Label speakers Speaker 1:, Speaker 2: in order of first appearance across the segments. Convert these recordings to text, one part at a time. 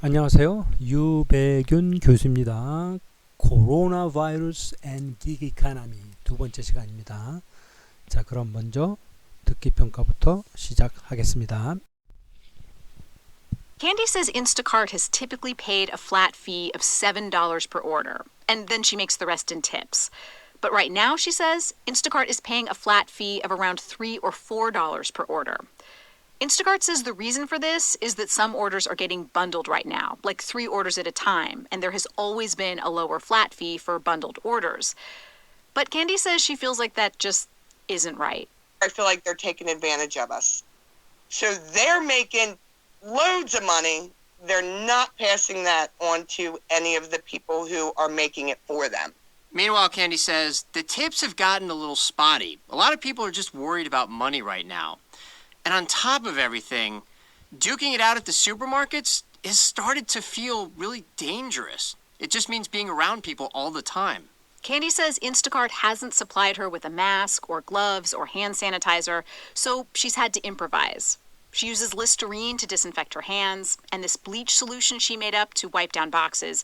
Speaker 1: 안녕하세요. 유배균 교수입니다. 코로나 바이러스 앤 기기 이코노미 두 번째 시간입니다. 자, 그럼 먼저 듣기 평가부터 시작하겠습니다.
Speaker 2: Candy says Instacart has typically paid a flat fee of $7 per order, and then she makes the rest in tips. But right now, she says, Instacart is paying a flat fee of around $3 or $4 per order. Instacart says the reason for this is that some orders are getting bundled right now, like 3 orders at a time, and there has always been a lower flat fee for bundled orders. But Candy says she feels like that just isn't right.
Speaker 3: I feel like they're taking advantage of us. So they're making loads of money. They're not passing that on to any of the people who are making it for them.
Speaker 4: Meanwhile, Candy says the tips have gotten a little spotty. A lot of people are just worried about money right now. And on top of everything, duking it out at the supermarkets has started to feel really dangerous. It just means being around people all the time.
Speaker 2: Candy says Instacart hasn't supplied her with a mask or gloves or hand sanitizer, so she's had to improvise. She uses Listerine to disinfect her hands and this bleach solution she made up to wipe down boxes,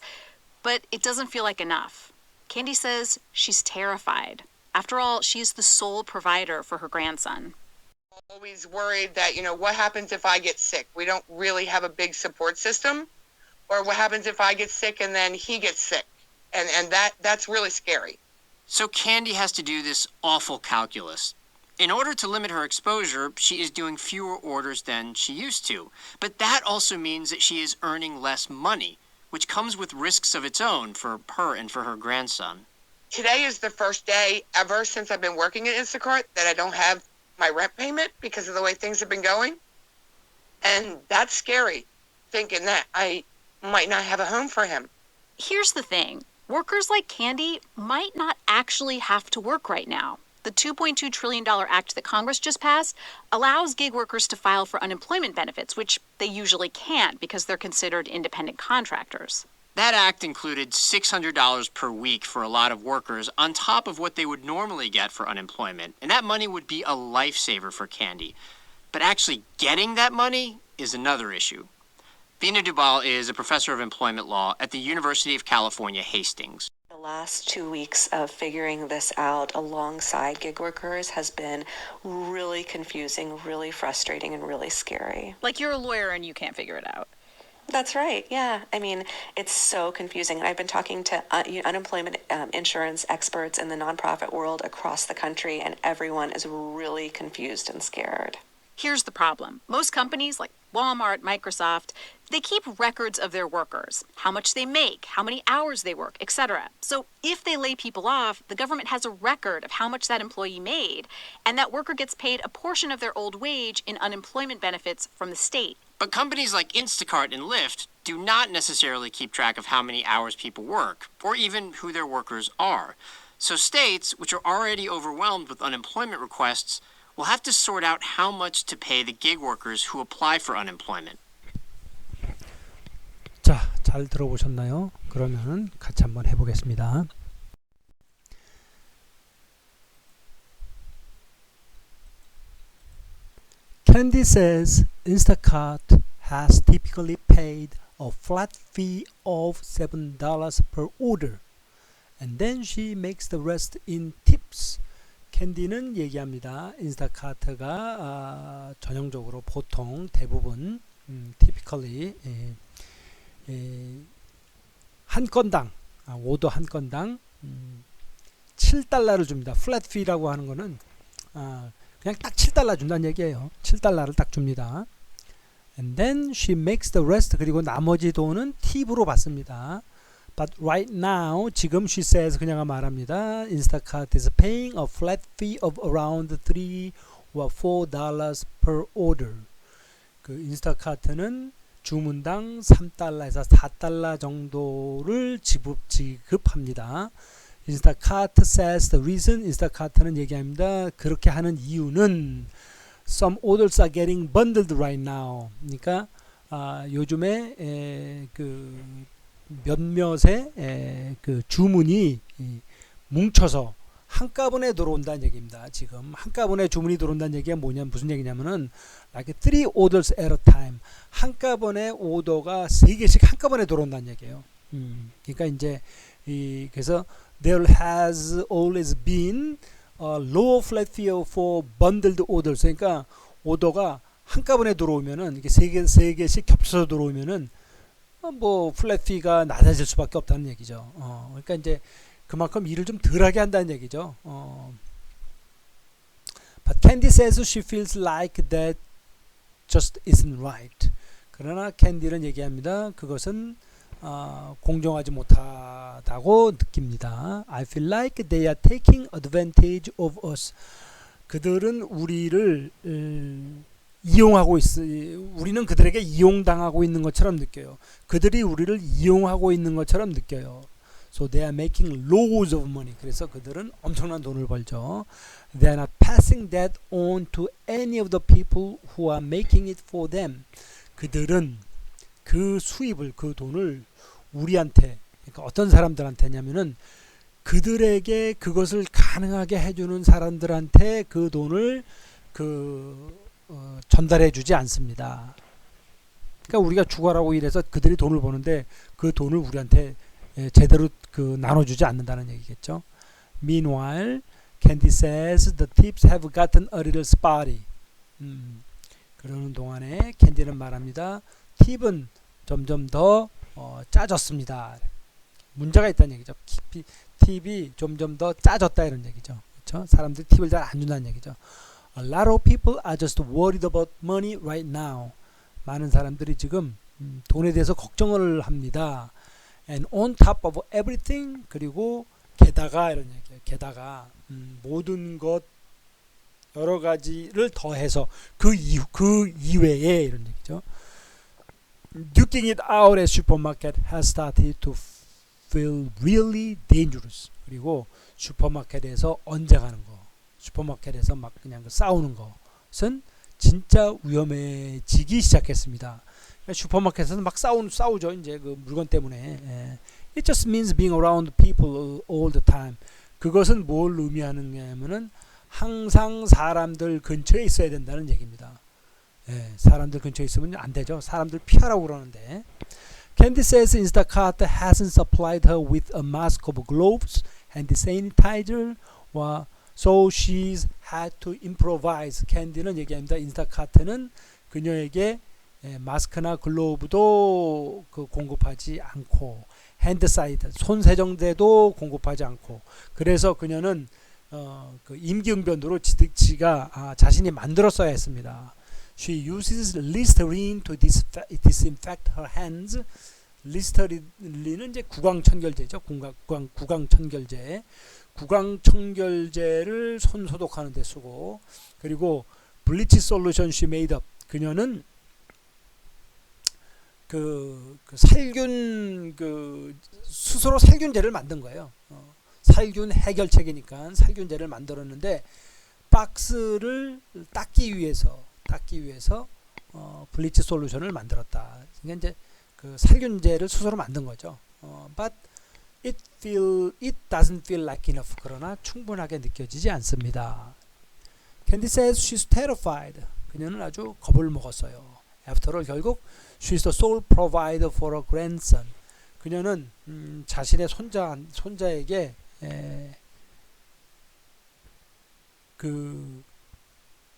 Speaker 2: but it doesn't feel like enough. Candy says she's terrified. After all, she's the sole provider for her grandson.
Speaker 3: Always worried that, what happens if I get sick? We don't really have a big support system. Or what happens if I get sick and then he gets sick? And that's really scary.
Speaker 4: So Candy has to do this awful calculus. In order to limit her exposure, she is doing fewer orders than she used to. But that also means that she is earning less money, which comes with risks of its own for her and for her grandson.
Speaker 3: Today is the first day ever since I've been working at Instacart that I don't have my rent payment because of the way things have been going. And that's scary, thinking that I might not have a home for him.
Speaker 2: Here's the thing. Workers like Candy might not actually have to work right now. The $2.2 trillion act that Congress just passed allows gig workers to file for unemployment benefits, which they usually can't because they're considered independent contractors.
Speaker 4: That act included $600 per week for a lot of workers on top of what they would normally get for unemployment. And that money would be a lifesaver for Candy. But actually getting that money is another issue. Vina Dubal is a professor of employment law at the University of California, Hastings.
Speaker 5: The last 2 weeks of figuring this out alongside gig workers has been really confusing, really frustrating, and really scary.
Speaker 2: Like you're a lawyer and you can't figure it out.
Speaker 5: That's right. Yeah. I mean, it's so confusing. And I've been talking to unemployment insurance experts in the nonprofit world across the country, and everyone is really confused and scared.
Speaker 2: Here's the problem. Most companies like Walmart, Microsoft, they keep records of their workers, how much they make, how many hours they work, etc. So if they lay people off, the government has a record of how much that employee made, and that worker gets paid a portion of their old wage in unemployment benefits from the state.
Speaker 4: But companies like Instacart and Lyft do not necessarily keep track of how many hours people work, or even who their workers are. So states, which are already overwhelmed with unemployment requests, will have to sort out how much to pay the gig workers who apply for unemployment.
Speaker 1: 자, 잘 들어보셨나요? 그러면 같이 한번 해보겠습니다. Candy says Instacart has typically paid a flat fee of $7 per order, and then she makes the rest in tips. 캔디는 얘기합니다. 인스타카트가 전형적으로 보통 대부분 typically 한 건당 오더 한 건당 $7를 줍니다. 플랫 피라고 하는 거는 그냥 딱 $7 준다는 얘기예요. $7를 딱 줍니다. And then she makes the rest. 그리고 나머지 돈은 팁으로 받습니다. But right now, 지금 she says 그녀가 말합니다. Instacart is paying a flat fee of around $3 or $4 per order. 그 인스타카트는 주문당 $3에서 $4 정도를 지급합니다. Instacart says the reason. 인스타카트는 얘기합니다. 그렇게 하는 이유는 some orders are getting bundled right now. 그러니까 요즘에 그 몇몇의 그 주문이 뭉쳐서 한꺼번에 들어온다는 얘기입니다. 지금 한꺼번에 주문이 들어온다는 얘기가 무슨 얘기냐면은 like 3 orders at a time. 한꺼번에 오더가 3개씩 한꺼번에 들어온다는 얘기예요. 그러니까 이제 그래서 there has always been a low flat fee for bundled orders. 그러니까 오더가 한꺼번에 들어오면은 이게 3개씩 겹쳐서 들어오면은 뭐 플랫 피가 낮아질 수밖에 없다는 얘기죠. 그러니까 이제 그만큼 일을 좀 덜하게 한다는 얘기죠. But Candy says she feels like that just isn't right. 그러나 캔디는 얘기합니다. 그것은 공정하지 못하다고 느낍니다. I feel like they are taking advantage of us. 그들은 우리를 이용하고 우리는 그들에게 이용당하고 있는 것처럼 느껴요. 그들이 우리를 이용하고 있는 것처럼 느껴요. So they are making loads of money. 그래서 그들은 엄청난 돈을 벌죠. They are not passing that on to any of the people who are making it for them. 그들은 그 수입을, 그 돈을 우리한테, 그러니까 어떤 사람들한테냐면은 그들에게 그것을 가능하게 해주는 사람들한테 그 돈을 전달해 주지 않습니다. 그러니까 우리가 죽어라고 일해서 그들이 돈을 버는데 그 돈을 우리한테 제대로 나눠주지 않는다는 얘기겠죠. Meanwhile, Candy says the tips have gotten a little spotty. 그러는 동안에 캔디는 말합니다. 팁은 점점 더 짜졌습니다. 문제가 있다는 얘기죠. 팁이 점점 더 짜졌다 이런 얘기죠. 그렇죠? 사람들이 팁을 잘 안 준다는 얘기죠. A lot of people are just worried about money right now. 많은 사람들이 지금 돈에 대해서 걱정을 합니다. And on top of everything, 그리고 게다가 이런 얘기예요. 게다가 모든 것 여러 가지를 더해서 그 이외에 이런 얘기죠. Duking it out at supermarket has started to feel really dangerous. 그리고 슈퍼마켓에서 언쟁하는 거, 슈퍼마켓에서 막 그냥 싸우는 것은 진짜 위험해지기 시작했습니다. 슈퍼마켓에서 막 싸우죠. 이제 그 물건 때문에. It just means being around people all the time. 그것은 뭘 의미하느냐면은 항상 사람들 근처에 있어야 된다는 얘기입니다. 사람들 근처에 있으면 안 되죠. 사람들 피하라고 그러는데. Candy says Instacart hasn't supplied her with a mask of gloves, hand sanitizer, so she's had to improvise. 캔디는 얘기합니다. 인스타카트는 그녀에게 마스크나 글로브도 공급하지 않고 핸드 사이드 손 세정제도 공급하지 않고 그래서 그녀는 임기응변으로 지가 자신이 만들었어야 했습니다. She uses Listerine to disinfect her hands. 리스터린은 이제 구강청결제죠. 구강청결제. 구강청결제를 손 소독하는 데 쓰고 그리고 블리치 솔루션 she made up. 그녀는 살균 스스로 살균제를 만든 거예요. 살균 해결책이니까 살균제를 만들었는데 박스를 닦기 위해서 블리치 솔루션을 만들었다. 그러니까 이제 그 살균제를 스스로 만든 거죠. But it doesn't feel like enough. 그러나 충분하게 느껴지지 않습니다. Candy says she's terrified. 그녀는 아주 겁을 먹었어요. After all, 결국 she's the sole provider for her grandson. 그녀는 자신의 손자에게 그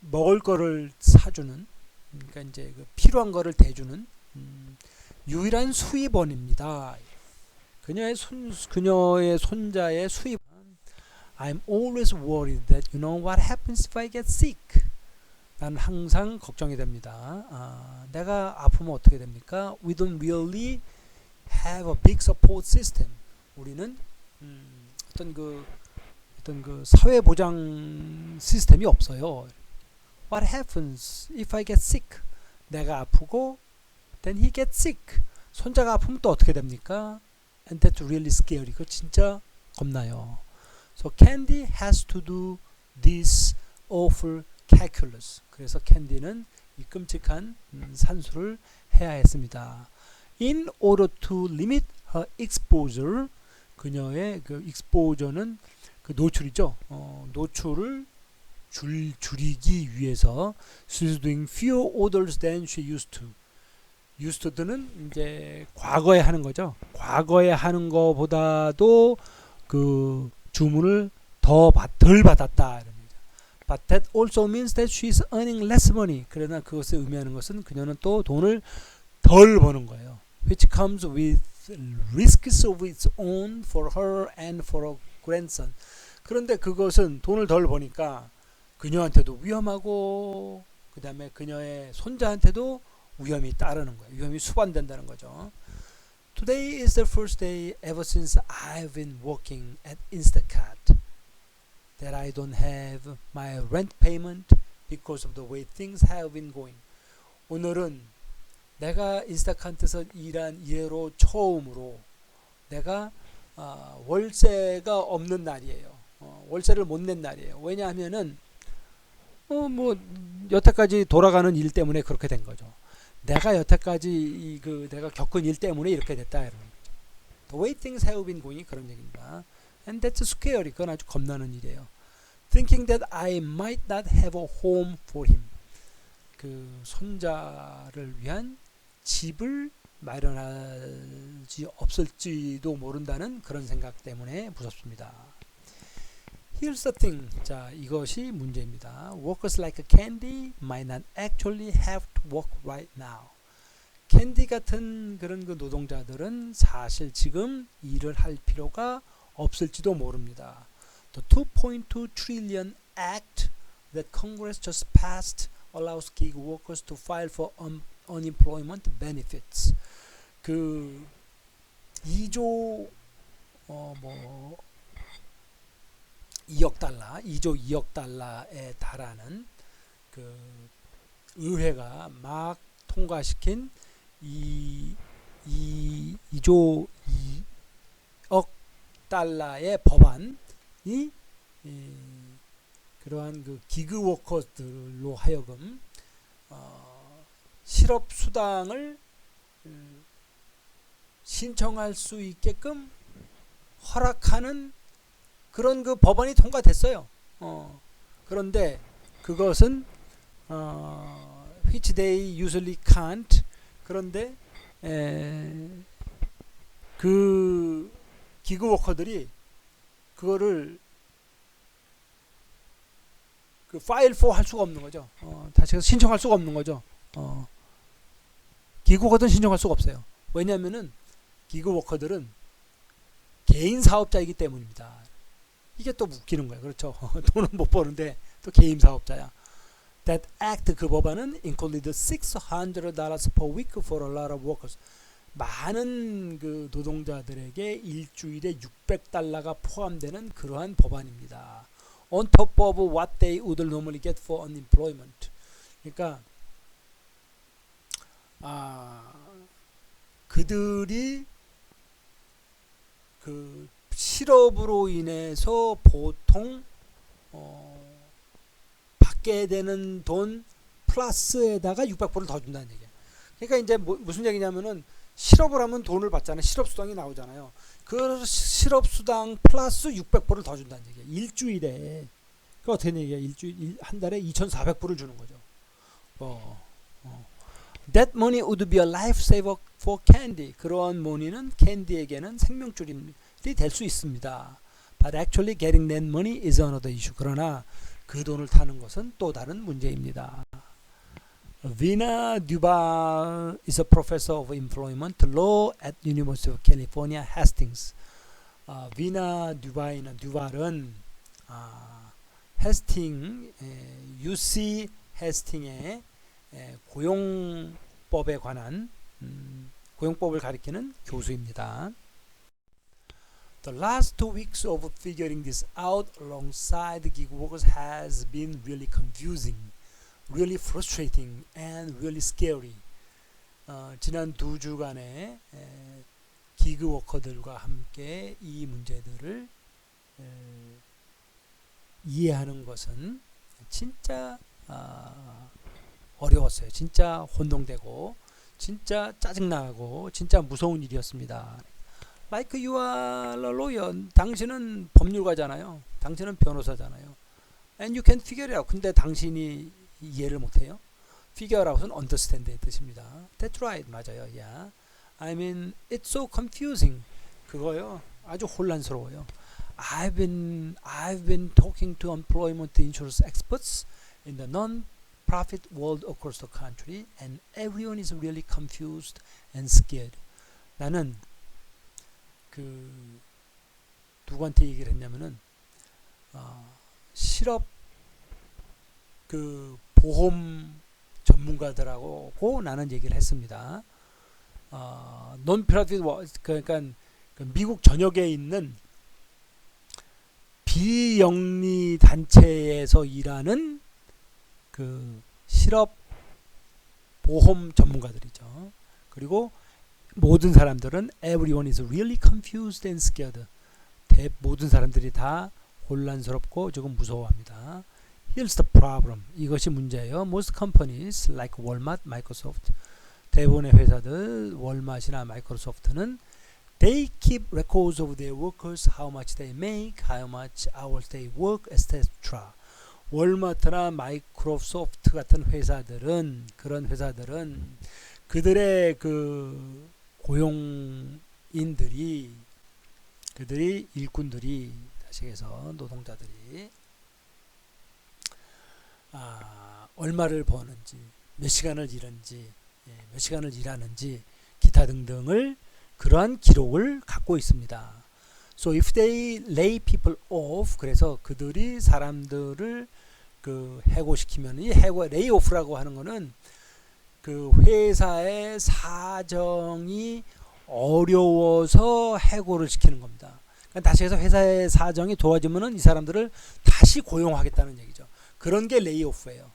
Speaker 1: 먹을 거를 사주는, 그러니까 이제 그 필요한 거를 대주는 유일한 수입원입니다. 그녀의 손자의 수입. I'm always worried that you know what happens if I get sick. 난 항상 걱정이 됩니다. 내가 아프면 어떻게 됩니까? We don't really have a big support system. 우리는 어떤 그 사회 보장 시스템이 없어요. What happens if I get sick? 내가 아프고 then he gets sick. 손자가 아프면 또 어떻게 됩니까? And that's really scary. 그거 진짜 겁나요. So Candy has to do this awful calculus. 그래서 캔디는 이 끔찍한 산수를 해야 했습니다. In order to limit her exposure, 그녀의 그 exposure는 그 노출이죠. 노출을 줄이기 위해서 she's doing fewer orders than she used to. used to는 이제 과거에 하는 거죠. 과거에 하는 거보다도 그 주문을 덜 받았다. 이런 거죠. But that also means that she's earning less money. 그러나 그것을 의미하는 것은 그녀는 또 돈을 덜 버는 거예요. Which comes with risks of its own for her and for her grandson. 그런데 그것은 돈을 덜 버니까 그녀한테도 위험하고 그 다음에 그녀의 손자한테도 위험이 따르는 거예요. 위험이 수반된다는 거죠. Today is the first day ever since I've been working at Instacart that I don't have my rent payment because of the way things have been going. 오늘은 내가 인스타카트에서 일한 이래로 처음으로 내가 월세가 없는 날이에요. 월세를 못 낸 날이에요. 왜냐하면은 뭐 여태까지 돌아가는 일 때문에 그렇게 된 거죠. 내가 여태까지 내가 겪은 일 때문에 이렇게 됐다 이런 거죠. The way things have been going 그런 얘기입니다. And that's scary. 그건 아주 겁나는 일이에요. Thinking that I might not have a home for him. 그 손자를 위한 집을 마련하지 없을지도 모른다는 그런 생각 때문에 무섭습니다. Here's the thing. 자, 이것이 문제입니다. Workers like Candy might not actually have to work right now. 캔디 같은 그런 그 노동자들은 사실 지금 일을 할 필요가 없을지도 모릅니다. The 2.2 trillion act that Congress just passed allows gig workers to file for unemployment benefits. 그 2조 2억 달러, 2조 2억 달러에 달하는 그 의회가 막 통과시킨 2조 2억 달러의 법안이 그러한 그 기그 워커들로 하여금 실업 수당을 신청할 수 있게끔 허락하는 그런 그 법안이 통과됐어요. 그런데 그것은 which they usually can't. 그런데 그 기그 워커들이 그거를 그 파일 4 할 수가 없는 거죠. 다시 신청할 수가 없는 거죠. 기그 워커들은 신청할 수가 없어요. 왜냐하면은 기그 워커들은 개인 사업자이기 때문입니다. 이게 또 웃기는 거예요. 그렇죠. 돈은 못 버는데 또 개인 사업자야. That act 그 법안은 included $600 per week for a lot of workers. 많은 그 노동자들에게 일주일에 600달러가 포함되는 그러한 법안입니다. On top of what they would normally get for unemployment. 그러니까 그들이 그 실업으로 인해서 보통 받게 되는 돈 플러스에다가 600%를 더 준다는 얘기예요. 그러니까 이제 무슨 얘기냐면은 실업을 하면 돈을 받잖아요. 실업수당이 나오잖아요. 그 실업수당 플러스 600%를 더 준다는 얘기예요. 일주일에. 그 어떻게 얘기해요? 한 달에 2,400불을 주는 거죠. That money would be a lifesaver for Candy. 그러한 money는 캔디에게는 생명줄이 될 수 있습니다. But actually getting that money is another issue. 그러나 그 돈을 타는 것은 또 다른 문제입니다. Vina Duval is a professor of employment law at University of California, Hastings. Vina Duval은 헤스팅, UC 헤스팅의 고용법에 관한 고용법을 가리키는 교수입니다. The last 2 weeks of figuring this out alongside the gig workers has been really confusing, really frustrating, and really scary. 지난 2주간의 기그 워커들과 함께 이 문제들을 이해하는 것은 진짜 어려웠어요. 진짜 혼동되고 진짜 짜증나고 진짜 무서운 일이었습니다. Like you are a lawyer. 당신은 법률가잖아요. 당신은 변호사잖아요. And you can figure it out. 근데 당신이 이해를 못해요. Figure out은 understand의 뜻입니다. That's right. 맞아요. Yeah. I mean, it's so confusing. 그거요. 아주 혼란스러워요. I've been talking to employment insurance experts in the non-profit world across the country, and everyone is really confused and scared. 나는 그 누구한테 얘기를 했냐면은 실업 그 보험 전문가들하고 나는 얘기를 했습니다. 논프로핏 그러니까 미국 전역에 있는 비영리 단체에서 일하는 그 실업 보험 전문가들이죠. 그리고 모든 사람들은 everyone is really confused and scared. 모든 사람들이 다 혼란스럽고 조금 무서워합니다. Here's the problem. 이것이 문제예요. Most companies like Walmart, Microsoft, 대부분의 회사들, 월마트나 마이크로소프트는 they keep records of their workers, how much they make, how much hours they work, etc. 월마트나 마이크로소프트 같은 회사들은 그런 회사들은 그들의 그 고용인들이 그들이 일꾼들이 다시 해서 노동자들이 얼마를 버는지 몇 시간을 일하는지 몇 시간을 일하는지 기타 등등을 그러한 기록을 갖고 있습니다. So if they lay people off, 그래서 그들이 사람들을 그 해고시키면 이 해고 레이오프라고 하는 거는 그 회사의 사정이 어려워서 해고를 시키는 겁니다. 그러니까 다시 해서 회사의 사정이 도와지면은 이 사람들을 다시 고용하겠다는 얘기죠. 그런 게 레이오프예요.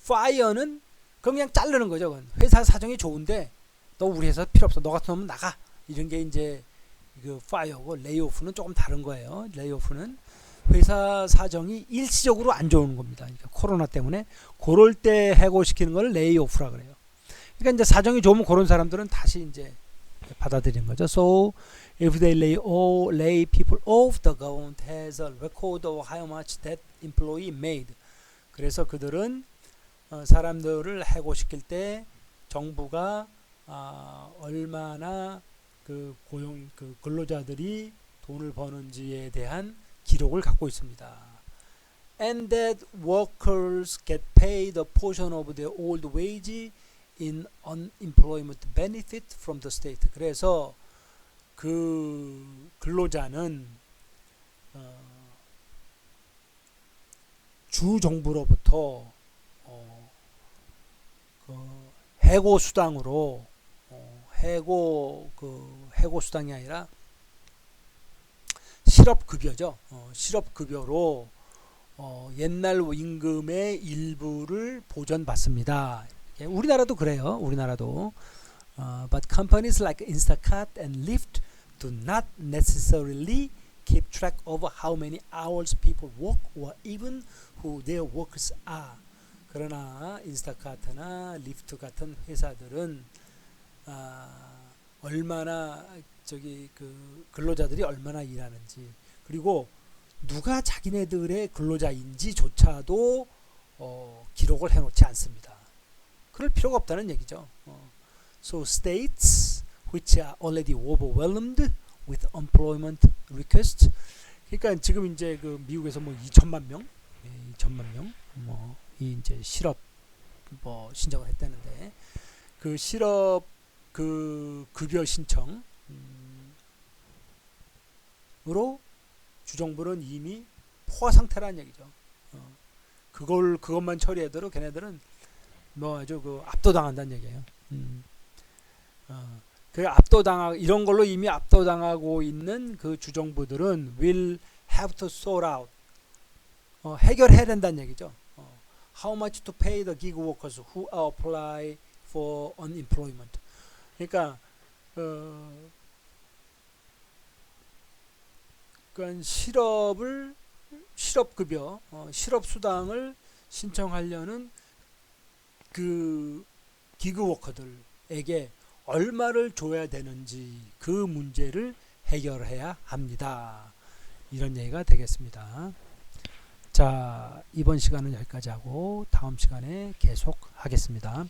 Speaker 1: 파이어는 그냥 자르는 거죠. 그건. 회사 사정이 좋은데 너 우리 회사 필요 없어. 너 같은 놈은 나가. 이런 게 이제 그 파이어고 레이오프는 조금 다른 거예요. 레이오프는 회사 사정이 일시적으로 안 좋은 겁니다. 그러니까 코로나 때문에 그럴 때 해고시키는 걸 레이오프라 그래요. 그러니까 이제 사정이 좋으면 그런 사람들은 다시 이제 받아들이는 거죠. So if they lay people off, the government has a record of how much that employee made. 그래서 그들은 사람들을 해고시킬 때 정부가 얼마나 그 근로자들이 돈을 버는지에 대한 기록을 갖고 있습니다. And that workers get paid a portion of their old wage in unemployment benefit from the state. 그래서 그 근로자는 주 정부로부터 그 해고 수당으로 해고 수당이 아니라 실업급여죠. 실업급여로 옛날 임금의 일부를 보전받습니다. 우리나라도 그래요. 우리나라도. But companies like Instacart and Lyft do not necessarily keep track of how many hours people work or even who their workers are. 그러나 인스타카트나 리프트 같은 회사들은 얼마나 그 근로자들이 얼마나 일하는지 그리고 누가 자기네들의 근로자인지조차도 기록을 해놓지 않습니다. 그럴 필요가 없다는 얘기죠. So states which are already overwhelmed with employment requests. 그러니까 지금 이제 그 미국에서 뭐 2천만 명, 2천만 명, 뭐 이 이제 실업 뭐 신청을 했다는데 그 실업 그 급여 신청으로 주정부는 이미 포화 상태라는 얘기죠. 그것만 처리하도록 걔네들은 뭐 아주 그 압도당한다는 얘기예요. 그 이런 걸로 이미 압도당하고 있는 그 주정부들은 will have to sort out 해결해야 된다는 얘기죠. How much to pay the gig workers who apply for unemployment. 그러니까 그러니까 실업급여, 실업수당을 신청하려는 그 기그워커들에게 얼마를 줘야 되는지 그 문제를 해결해야 합니다. 이런 얘기가 되겠습니다. 자, 이번 시간은 여기까지 하고 다음 시간에 계속 하겠습니다.